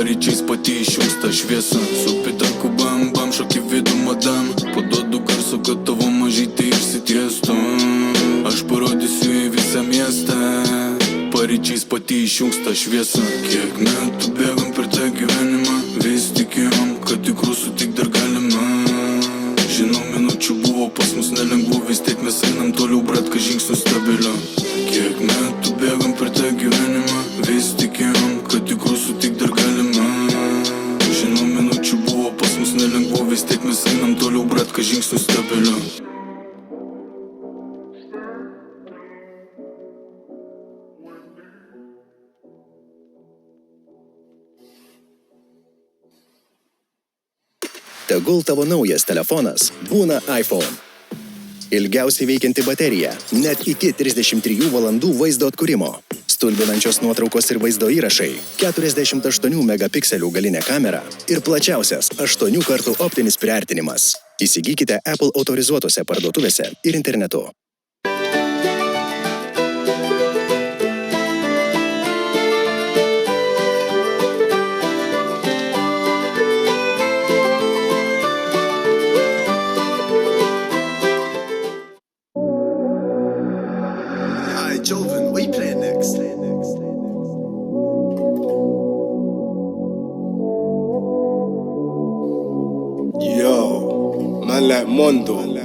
Paryčiais pati išjungsta šviesa. Su pitaku bam bam šokį vidų madam. Paduodu garso, kad tavo mažytė išsitiestų. Aš parodysiu į visą miestą. Paryčiais pati išjungsta šviesa. Kiek metų bėgam per tą gyvenimą, vis tikėjom, kad tikrų sutikt dar galima. Žinau, minučių buvo pas mus nelengvų, vis tiek mes einam toliau, bratka, žingsnių stabilio. Kiek metų bėgam per tą gyvenimą, vis tikėjom, kad tikrų sutikt dar galima. Žinau, minučių buvo pas mus nelengvų, vis tiek mes einam toliau, bratka, žingsnių stabilio. Tegul tavo naujas telefonas būna iPhone. Ilgiausiai veikianti baterija, net iki 33 valandų vaizdo atkūrimo. Stulbinančios nuotraukos ir vaizdo įrašai, 48 megapikselių galinė kamera ir plačiausias 8 kartų optinis priartinimas. Įsigykite Apple autorizuotose parduotuvėse ir internetu. Joven, what are you playing next? Yo, man like Mondo.